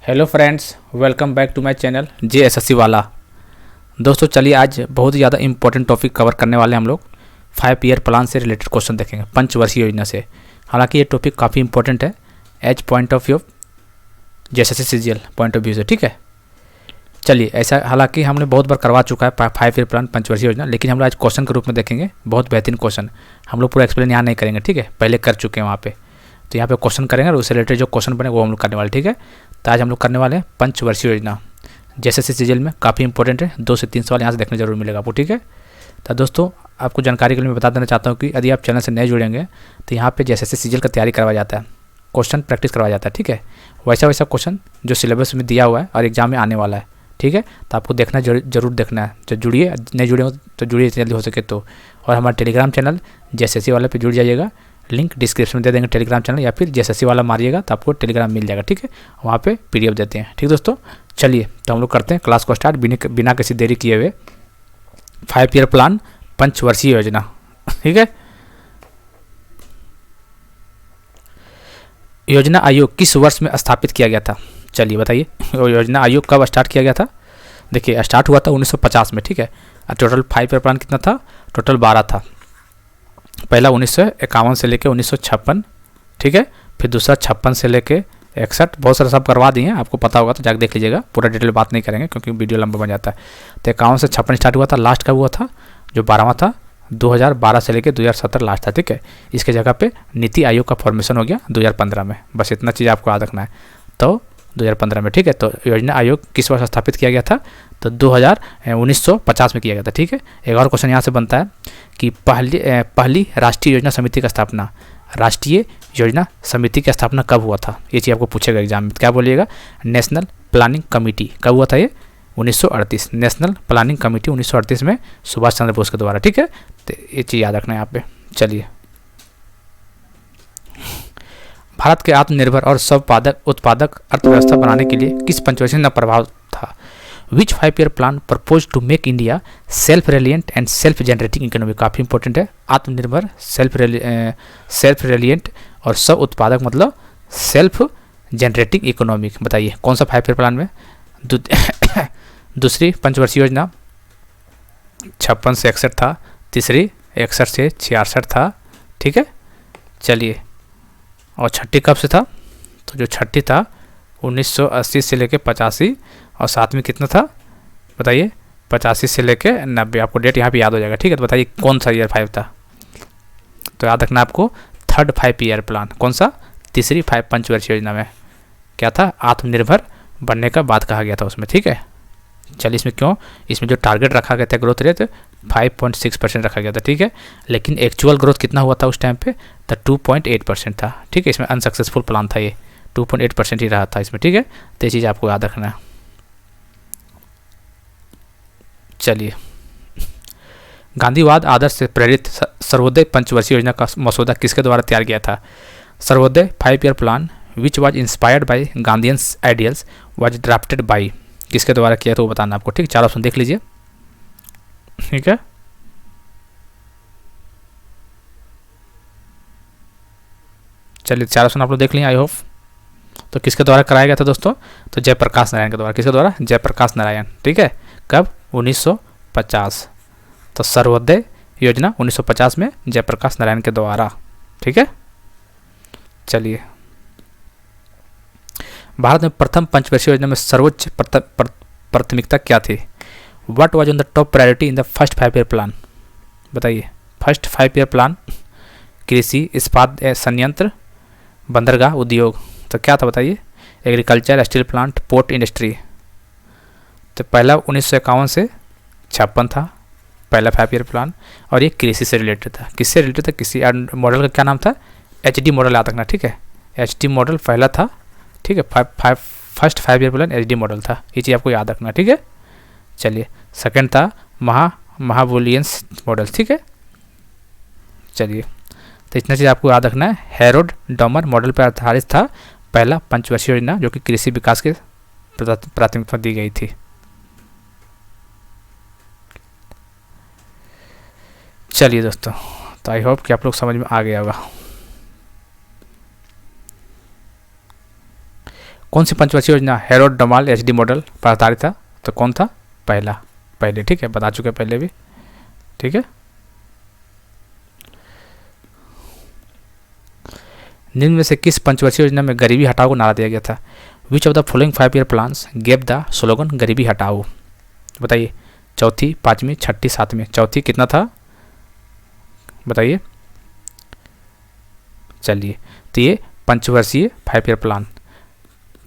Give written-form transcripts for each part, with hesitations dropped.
Hello friends, welcome back to my channel JSSC वाला। दोस्तों चलिए आज बहुत ही ज़्यादा इंपॉर्टेंट टॉपिक कवर करने वाले हम लोग 5 ईयर प्लान से रिलेटेड क्वेश्चन देखेंगे पंचवर्षीय योजना से। हालांकि ये टॉपिक काफ़ी इंपॉर्टेंट है as point of view JSSC CGL point of view से, ठीक है। चलिए ऐसा हालांकि हमने बहुत बार करवा चुका है 5 ईयर प्लान पंचवर्षीय योजना, लेकिन हम लोग आज क्वेश्चन के रूप में देखेंगे। बहुत बेहतरीन क्वेश्चन, हम लोग पूरा एक्सप्लेन यहाँ नहीं करेंगे, ठीक है, पहले कर चुके हैं वहाँ पे। तो यहाँ पे क्वेश्चन करेंगे और उससे रिलेटेड जो क्वेश्चन बने वो हम लोग करने वाले, ठीक है। तो आज हम लोग करने वाले हैं पंचवर्षीय योजना JSSC CGL में, काफ़ी इंपॉर्टेंट है। 2 से 3 सवाल यहाँ से देखने जरूर मिलेगा आपको, ठीक है। तो दोस्तों आपको जानकारी के लिए मैं बता देना चाहता हूँ कि यदि आप चैनल से नए जुड़ेंगे तो यहाँ पे JSSC CGL का तैयारी करवाया जाता है, क्वेश्चन प्रैक्टिस करवाया जाता है, ठीक है। वैसा क्वेश्चन जो सिलेबस में दिया हुआ है और एग्जाम में आने वाला है, ठीक है। तो आपको देखना जरूर देखना है। जो जुड़िए, नहीं जुड़े हो तो जुड़िए जल्दी हो सके तो। और हमारा टेलीग्राम चैनल JSSC वाले पे जुड़ जाइएगा, लिंक डिस्क्रिप्शन में दे देंगे टेलीग्राम चैनल, या फिर JSSC वाला मारिएगा तो आपको टेलीग्राम मिल जाएगा, ठीक है। वहाँ पे PDF देते हैं, ठीक दोस्तों। चलिए तो हम लोग करते हैं क्लास को स्टार्ट बिना किसी देरी किए हुए। 5 ईयर प्लान पंचवर्षीय योजना, ठीक है। योजना आयोग किस वर्ष में स्थापित किया गया था? चलिए बताइए, योजना आयोग कब स्टार्ट किया गया था? देखिए स्टार्ट हुआ था 1950 में, ठीक है। और टोटल 5 ईयर प्लान कितना था? टोटल 12 था। पहला 1951 से लेके 1956, ठीक है। फिर दूसरा 56 से लेके 61, बहुत सारे सब करवा दिए हैं, आपको पता होगा तो जाकर देख लीजिएगा। पूरा डिटेल बात नहीं करेंगे क्योंकि वीडियो लंबा बन जाता है। तो 51 से 56 स्टार्ट हुआ था। लास्ट का हुआ था जो 12वां था 2012 से लेके 2017 लास्ट था, ठीक है। इसके जगह पे नीति आयोग का फॉर्मेशन हो गया 2015 में। बस इतना चीज़ आपको याद रखना है। तो 2015 में, ठीक है। तो योजना आयोग किस वर्ष स्थापित किया गया था? तो 1950 में किया गया था, ठीक है। एक और क्वेश्चन यहाँ से बनता है कि पहली राष्ट्रीय योजना समिति का स्थापना, राष्ट्रीय योजना समिति की स्थापना कब हुआ था? ये चीज़ आपको पूछेगा एग्जाम में। क्या बोलिएगा? नेशनल प्लानिंग कमेटी कब हुआ था? ये 1938। नेशनल प्लानिंग कमेटी 1938 में सुभाष चंद्र बोस के द्वारा, ठीक है। तो ये चीज़ याद रखना है यहाँ पे। चलिए, भारत के आत्मनिर्भर और उत्पादक अर्थव्यवस्था बनाने के लिए किस पंचवर्षीय योजना प्रभाव था? Which 5 year plan propose to make India self reliant and self generating economy? काफ़ी इंपॉर्टेंट है। आत्मनिर्भर, सेल्फ रिलियंट और सब उत्पादक मतलब सेल्फ जनरेटिंग इकोनॉमी। बताइए कौन सा 5 ईयर प्लान में? दूसरी पंचवर्षीय योजना 56 से 61 था। तीसरी 61 से 66 था, ठीक है। चलिए, और छठी कब से था? तो जो छठी था 1980 से लेके 85, और 7वीं कितना था बताइए? 85 से लेके 90। आपको डेट यहाँ पे याद हो जाएगा, ठीक है। तो बताइए कौन सा ईयर 5 था? तो याद रखना आपको, थर्ड 5 ईयर प्लान। कौन सा? तीसरी 5 पंचवर्षीय योजना में क्या था? आत्मनिर्भर बनने का बात कहा गया था उसमें, ठीक है। चलिए, इसमें क्यों? इसमें जो टारगेट रखा गया था ग्रोथ रेट 5.6% रखा गया था, ठीक है। लेकिन एक्चुअल ग्रोथ कितना हुआ था उस टाइम पे? तो 2.8% था, ठीक है। इसमें अनसक्सेसफुल प्लान था, ये 2.8% ही रहा था इसमें, ठीक है। तो ये चीज़ आपको याद रखना है। चलिए, गांधीवाद आदर्श से प्रेरित सर्वोदय पंचवर्षीय योजना का मसौदा किसके द्वारा तैयार किया था? Sarvodaya 5 year plan which was inspired by Gandhians ideals was drafted by, किसके द्वारा किया तो वो बताना आपको, ठीक। 4 ऑप्शन देख लीजिए, ठीक है। चलिए 4 ऑप्शन आप लोग देख लिए आई होप। तो किसके द्वारा कराया गया था दोस्तों? तो जयप्रकाश नारायण के द्वारा। किसके द्वारा? जयप्रकाश नारायण, ठीक है। कब? 1950। तो सर्वोदय योजना 1950 में जयप्रकाश नारायण के द्वारा, ठीक है। चलिए, भारत में प्रथम पंचवर्षीय योजना में सर्वोच्च प्राथमिकता क्या थी? What was on the top priority in the first 5 year plan? बताइए, फर्स्ट 5 ईयर प्लान कृषि, इस्पात संयंत्र, बंदरगाह, उद्योग। तो क्या था बताइए? Agriculture, steel plant, port industry. तो पहला 1951 से 56 था पहला 5 ईयर प्लान, और ये कृषि से रिलेटेड था। किससे रिलेटेड था? कृषि। मॉडल का क्या नाम था? HD मॉडल याद रखना, ठीक है। HD मॉडल पहला था, ठीक है। First 5 year plan HD model था, ये चीज़ आपको याद रखना, ठीक है। चलिए, सेकंड था महाबुलियंस मॉडल, ठीक है। चलिए, तो इतना चीज़ आपको याद रखना है। हैरोल्ड डॉमर मॉडल पर आधारित था पहला पंचवर्षीय योजना, जो कि कृषि विकास के प्राथमिकता दी गई थी। चलिए दोस्तों, तो आई होप कि आप लोग समझ में आ गया होगा। कौन सी पंचवर्षीय योजना हैरोल्ड डमाल HD मॉडल पर आधारित था? तो कौन था? पहले, ठीक है, बता चुके पहले भी, ठीक है। निम्न में से किस पंचवर्षीय योजना में गरीबी हटाओ को नारा दिया गया था? Which of the following 5 year plans gave the slogan गरीबी हटाओ? बताइए, चौथी, पाँचवीं, छठी, सातवीं। चौथी कितना था बताइए? चलिए, तो ये पंचवर्षीय 5 ईयर प्लान,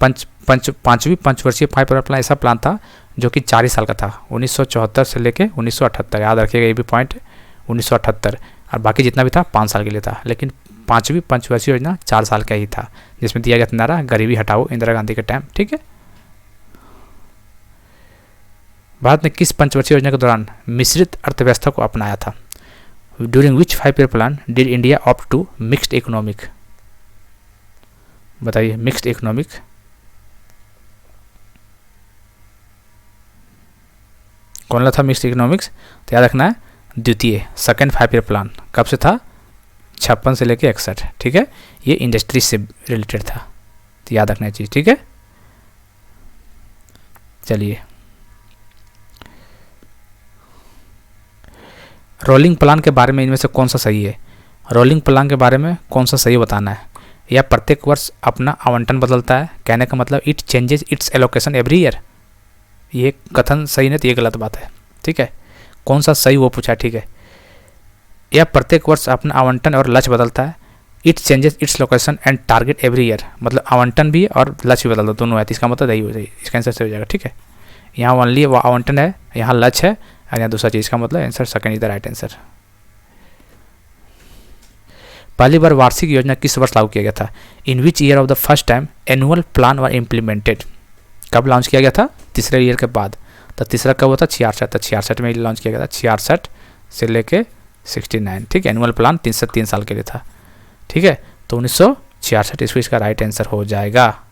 पाँचवीं पंचवर्षीय 5 ईयर प्लान ऐसा प्लान था जो कि 4 साल का था, 1974 से लेके 1978। याद रखिएगा ये भी पॉइंट, 1978, और बाकी जितना भी था 5 साल के लिए था। लेकिन पाँचवीं पंचवर्षीय योजना 4 साल का ही था, जिसमें दिया गया था नारा गरीबी हटाओ, इंदिरा गांधी के टाइम, ठीक है। भारत ने किस पंचवर्षीय योजना के दौरान मिश्रित अर्थव्यवस्था को अपनाया था? During which 5 year plan did India opt to mixed economic? बताइए, मिक्स्ड इकोनॉमिक। कौन सा था मिक्स्ड इकोनॉमिक्स? तो याद रखना है, द्वितीय, सेकेंड 5 ईयर प्लान। कब से था? 56 से लेके 61, ठीक है। ये इंडस्ट्री से रिलेटेड था, तो याद रखना चीज़, ठीक है। चलिए, रोलिंग प्लान के बारे में इनमें से कौन सा सही है? रोलिंग प्लान के बारे में कौन सा सही बताना है? या प्रत्येक वर्ष अपना आवंटन बदलता है, कहने का मतलब it changes it's allocation every year. ये कथन सही नहीं, तो ये गलत बात है, ठीक है। कौन सा सही वो पूछा, ठीक है। या प्रत्येक वर्ष अपना आवंटन और लक्ष्य बदलता है, it changes its location and target every year, मतलब आवंटन भी और लक्ष्य भी बदलता, दोनों है, तो इसका मतलब यही हो जाएगी, इसका आंसर सही हो जाएगा, ठीक है। यहाँ ओनली वो आवंटन है, यहाँ लक्ष्य है, और यहाँ दूसरा चीज़ का मतलब answer second is the right answer. पहली बार वार्षिक योजना किस वर्ष लागू किया गया था? In which year of the first time annual plan were implemented? कब लॉन्च किया गया था? तीसरे ईयर के बाद। तो तीसरा कब हुआ था? 66। तो 66 में लॉन्च किया गया था, 66 से लेके 69, ठीक है। एनुअल प्लान 3 से 3 साल के लिए था, ठीक है। तो 1966 इसका राइट आंसर हो जाएगा।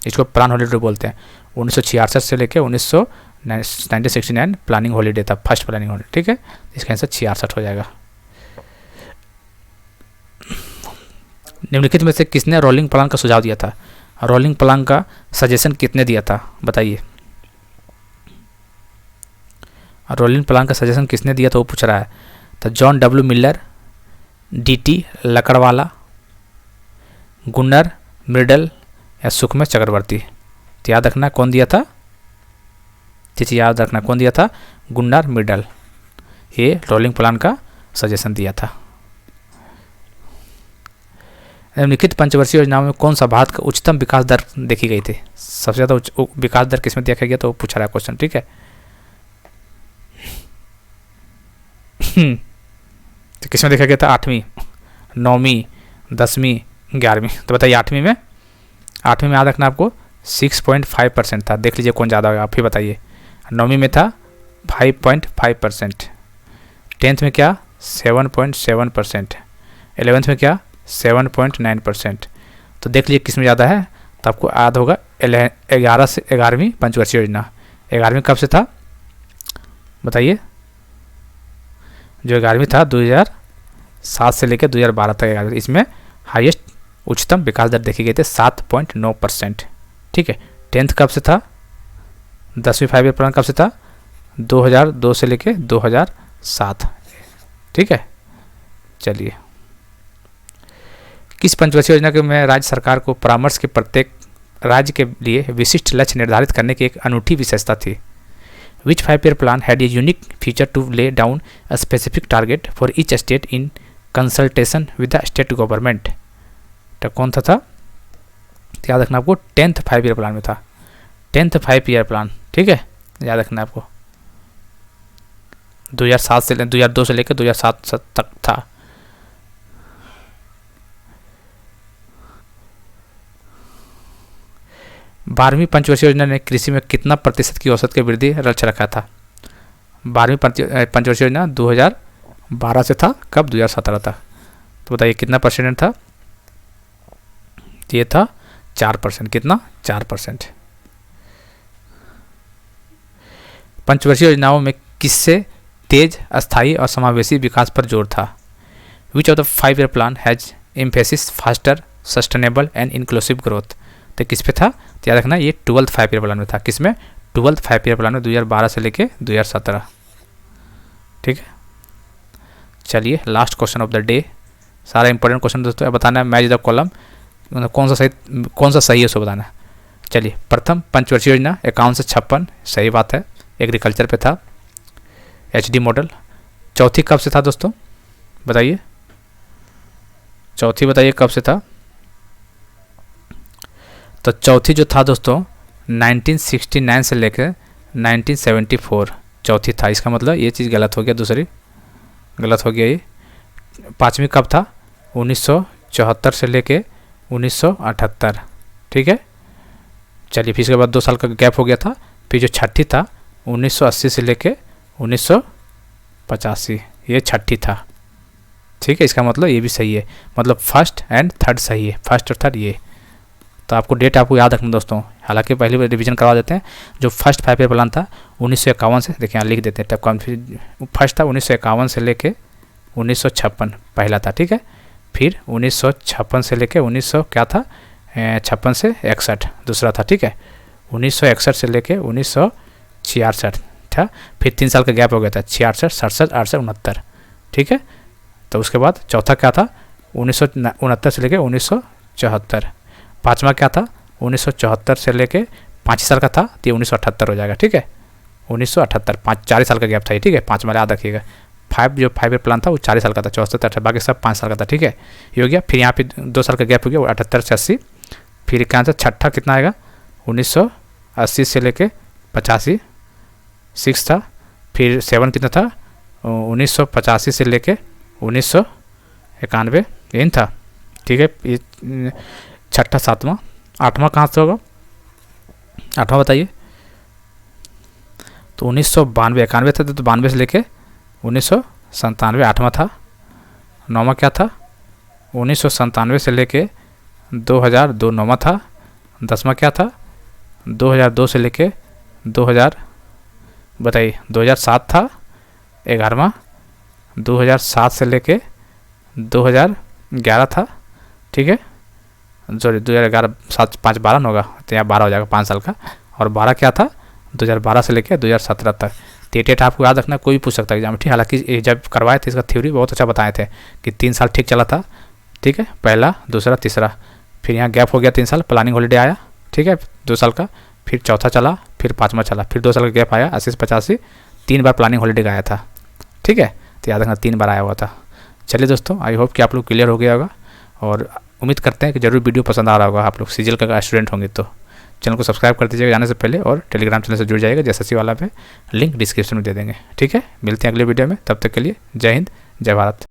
इसको प्लान हॉलीडे बोलते हैं। 1966 से लेके 1969 प्लानिंग हॉलीडे था, फर्स्ट प्लानिंग हॉलीडे, ठीक है। इसका आंसर 66 हो जाएगा। निम्नलिखित में से किसने रोलिंग प्लान का सुझाव दिया था? रोलिंग प्लान का सजेशन कितने दिया था? बताइए, रोलिंग प्लान का सजेशन किसने दिया था वो पूछ रहा है। तो जॉन W मिलर, DT लकड़वाला, गुन्नर मिर्डल या सुखमय चक्रवर्ती? तो याद रखना कौन दिया था, चीज़ याद रखना कौन दिया था? गुन्नर मिर्डल, ये रोलिंग प्लान का सजेशन दिया था। निम्नलिखित पंचवर्षीय योजनाओं में कौन सा भारत का उच्चतम विकास दर देखी गई थी? सबसे ज़्यादा विकास दर किसमें देखा गया, तो पूछा रहा है क्वेश्चन, ठीक है। तो किसमें देखा गया था? 8वीं, 9वीं, 10वीं, 11वीं। तो बताइए, 8वीं में याद रखना आपको 6.5% था। देख लीजिए कौन ज़्यादा होगा, आप ही बताइए। 9वीं में था 5.5%, 10th में क्या 7.7%, 11th में क्या 7.9%। तो देख लीजिए किस में ज़्यादा है, तो आपको याद होगा 11वीं पंचवर्षीय योजना। 11वीं कब से था बताइए? जो 11वीं था 2007 से लेकर 2012 तक 11वीं, इसमें हाईएस्ट उच्चतम विकास दर देखी गई थे 7.9%, ठीक है। 10th कब से था? 10वीं 5 ईयर प्लान कब से था? 2002 से लेके 2007, ठीक है। चलिए, किस पंचवर्षीय योजना के में राज्य सरकार को परामर्श के प्रत्येक राज्य के लिए विशिष्ट लक्ष्य निर्धारित करने की एक अनूठी विशेषता थी? Which 5 year plan had a unique feature to lay down a specific target for each state in consultation with the state government? तो कौन था? याद रखना आपको 10th 5 ईयर प्लान में था, 10th 5 ईयर प्लान, ठीक है। याद रखना आपको 2002 से लेकर 2007 तक था। बारहवीं पंचवर्षीय योजना ने कृषि में कितना प्रतिशत की औसत की वृद्धि लक्ष्य रखा था? 12वीं पंचवर्षीय योजना 2012 से था, कब? 2017 तक। तो बताइए कितना परसेंट था? ये था 4%। कितना? 4%। पंचवर्षीय योजनाओं में किससे तेज, अस्थायी और समावेशी विकास पर जोर था? Which of the 5 year plan has emphasis faster, sustainable and inclusive growth? तो किस पे था, तो याद रखना ये 12th 5 ईयर प्लान में था। किस में, 12th 5 ईयर प्लान में 2012 से लेके 2017। ठीक है, चलिए last question of the day, सारा इंपॉर्टेंट क्वेश्चन दोस्तों बताना है। मैच द कॉलम, कौन सा सही है उसको बताना है। चलिए, प्रथम पंचवर्षीय योजना 51 से 56, सही बात है, एग्रीकल्चर पे था। HD मॉडल, चौथी कब से था दोस्तों बताइए, चौथी बताइए कब से था। तो चौथी जो था दोस्तों 1969 से लेकर 1974 चौथी था। इसका मतलब ये चीज़ गलत हो गया, दूसरी गलत हो गया ये। पाँचवीं कब था, 1974 से लेके 1978। ठीक है, चलिए फिर इसके बाद 2 साल का गैप हो गया था। फिर जो छठी था 1980 से लेके 1985, ये छठी था। ठीक है, इसका मतलब ये भी सही है, मतलब फर्स्ट एंड थर्ड सही है, फर्स्ट और थर्ड ये। तो आपको डेट आपको याद रखना दोस्तों, हालांकि पहले बार रिवीजन करवा देते हैं। जो फर्स्ट 5 ईयर प्लान था 1951 से, देखिए यहाँ लिख देते हैं, तब कन्फ्यूज, फर्स्ट था 1951 से लेके 1956 पहला था। ठीक है, फिर 1956 से लेके 1900 क्या था, 56 से 61 दूसरा था। ठीक है, 1961 से लेके 1966 था। फिर 3 साल का गैप हो गया था, 66, 67, 68, 69। ठीक है, तो उसके बाद चौथा क्या था, 1969 से लेके 1974। पाँचवा क्या था, 1974 से लेके 5 साल का था, तो ये 1978 हो जाएगा। ठीक है, 1978, 4 साल का गैप था ये। ठीक है, पाँचवा याद रखिएगा। 5 ईयर प्लान था वो 4 साल का था, 74, बाकी सब 5 साल का था। ठीक है, ये हो गया। फिर यहाँ पे 2 साल का गैप हो गया, वो 78 से 80। फिर क्या था, छठा कितना आएगा, 1980 से लेके 85 6 था। फिर 7 कितना था, 1985 से लेके 1991 यही था। ठीक है, ये छठा, सातवां, आठवां कहाँ से होगा, आठवां बताइए। तो 1992 91 था, तो 92 से लेके 1997 आठवां था। नौवां क्या था, 1997 से लेके 2002 नौवां था। 10वां क्या था, 2002 से लेके 2000 बताइए 2007 था। 11वां 2007 से लेके 2011 था। ठीक है, सॉरी 2011 7 5 12 होगा, तो यहाँ 12 हो जाएगा 5 साल का। और 12 क्या था, 2012 से लेकर 2017 तक। तो डेट आपको याद रखना, कोई भी पूछ सकता है एग्जाम में। ठीक, हालांकि जब करवाए थे इसका थ्योरी बहुत अच्छा बताए थे कि 3 साल ठीक चला था। ठीक है, पहला, दूसरा, तीसरा। फिर यहाँ गैप हो गया 3 साल, प्लानिंग हॉलीडे आया। ठीक है, 2 साल का। फिर चौथा चला, फिर 5वां चला, फिर 2 साल का गैप आया 80 से 85। 3 बार प्लानिंग हॉलीडे का आया था। ठीक है, तो याद रखना 3 बार आया हुआ था। चलिए दोस्तों, आई होप कि आप लोग क्लियर हो गया होगा, और उम्मीद करते हैं कि जरूर वीडियो पसंद आ रहा होगा। आप लोग सीजीएल का स्टूडेंट होंगे तो चैनल को सब्सक्राइब कर दीजिएगा जाने से पहले, और टेलीग्राम चैनल से जुड़ जाइएगा JSSC वाला पे, लिंक डिस्क्रिप्शन में दे देंगे। ठीक है, मिलते हैं अगले वीडियो में, तब तक के लिए जय हिंद, जय भारत।